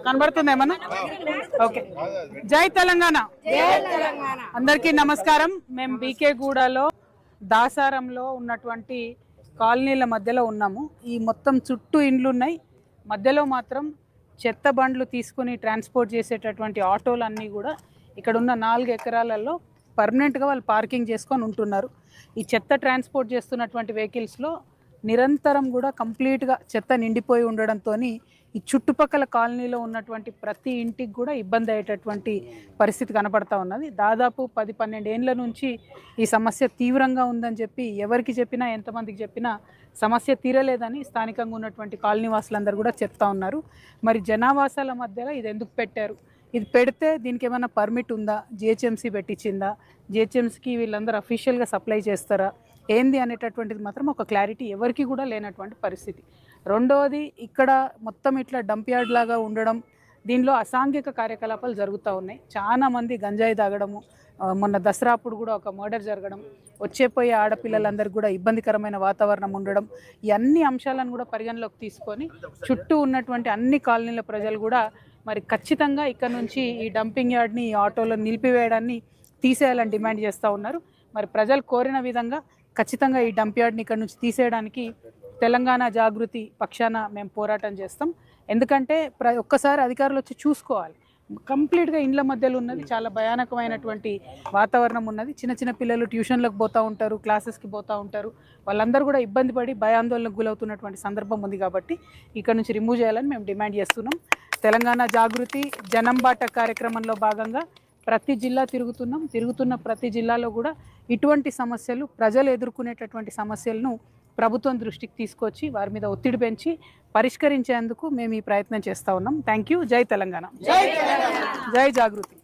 కనబడుతుంది ఏమన్నా? ఓకే. జై తెలంగాణ. అందరికీ నమస్కారం. మేము బీకే గూడలో దాసారంలో ఉన్నటువంటి కాలనీల మధ్యలో ఉన్నాము. ఈ మొత్తం చుట్టూ ఇండ్లు ఉన్నాయి. మధ్యలో మాత్రం చెత్త బండ్లు తీసుకుని ట్రాన్స్పోర్ట్ చేసేటటువంటి ఆటోలు అన్నీ కూడా ఇక్కడ ఉన్న 4 ఎకరాలలో పర్మనెంట్గా వాళ్ళు పార్కింగ్ చేసుకొని ఉంటున్నారు. ఈ చెత్త ట్రాన్స్పోర్ట్ చేస్తున్నటువంటి వెహికల్స్లో నిరంతరం కూడా కంప్లీట్గా చెత్త నిండిపోయి ఉండడంతో ఈ చుట్టుపక్కల కాలనీలో ఉన్నటువంటి ప్రతి ఇంటికి కూడా ఇబ్బంది అయ్యేటటువంటి పరిస్థితి కనపడతా ఉన్నది. దాదాపు 10-12 ఏళ్ళ నుంచి ఈ సమస్య తీవ్రంగా ఉందని చెప్పి ఎవరికి చెప్పినా ఎంతమందికి చెప్పినా సమస్య తీరలేదని స్థానికంగా ఉన్నటువంటి కాలనీ వాసులందరూ కూడా చెప్తా ఉన్నారు. మరి జనావాసాల మధ్యలో ఇది ఎందుకు పెట్టారు? ఇది పెడితే దీనికి ఏమైనా పర్మిట్ ఉందా? జిహెచ్ఎంసీ పెట్టించిందా? జిహెచ్ఎంసీకి వీళ్ళందరూ అఫీషియల్గా సప్లై చేస్తారా? ఏంది అనేటటువంటిది మాత్రం ఒక క్లారిటీ ఎవరికి కూడా లేనటువంటి పరిస్థితి. రెండవది, ఇక్కడ మొత్తం ఇట్లా డంప్ యార్డ్ లాగా ఉండడం, దీనిలో అసాంఘిక కార్యకలాపాలు జరుగుతూ ఉన్నాయి. చాలామంది గంజాయి తాగడము, మొన్న దసరా అప్పుడు కూడా ఒక మర్డర్ జరగడం, వచ్చేపోయే ఆడపిల్లలందరికీ కూడా ఇబ్బందికరమైన వాతావరణం ఉండడం, ఈ అన్ని అంశాలను కూడా పరిగణలోకి తీసుకొని చుట్టూ ఉన్నటువంటి అన్ని కాలనీల ప్రజలు కూడా మరి ఖచ్చితంగా ఇక్కడ నుంచి ఈ డంపింగ్ యార్డ్ని, ఈ ఆటోలో నిలిపివేయడాన్ని తీసేయాలని డిమాండ్ చేస్తూ ఉన్నారు. మరి ప్రజలు కోరిన విధంగా ఖచ్చితంగా ఈ డంప్ యార్డ్ని ఇక్కడ నుంచి తీసేయడానికి తెలంగాణ జాగృతి పక్షాన మేము పోరాటం చేస్తాం. ఎందుకంటే ఒక్కసారి అధికారులు వచ్చి చూసుకోవాలి. కంప్లీట్గా ఇండ్ల మధ్యలో ఉన్నది, చాలా భయానకమైనటువంటి వాతావరణం ఉన్నది. చిన్న చిన్న పిల్లలు ట్యూషన్లకు పోతూ ఉంటారు, క్లాసెస్కి పోతూ ఉంటారు. వాళ్ళందరూ కూడా ఇబ్బంది పడి భయాందోళనకు గురవుతున్నటువంటి సందర్భం ఉంది. కాబట్టి ఇక్కడ నుంచి రిమూవ్ చేయాలని మేము డిమాండ్ చేస్తున్నాం. తెలంగాణ జాగృతి జనం బాట కార్యక్రమంలో భాగంగా ప్రతి జిల్లా తిరుగుతున్న ప్రతి జిల్లాలో కూడా ఇటువంటి సమస్యలు, ప్రజలు ఎదుర్కొనేటటువంటి సమస్యలను ప్రభుత్వం దృష్టికి తీసుకొచ్చి వారి మీద ఒత్తిడి పెంచి పరిష్కరించేందుకు మేము ఈ ప్రయత్నం చేస్తూ ఉన్నాం. Thank you. జై తెలంగాణ. జై జాగృతి.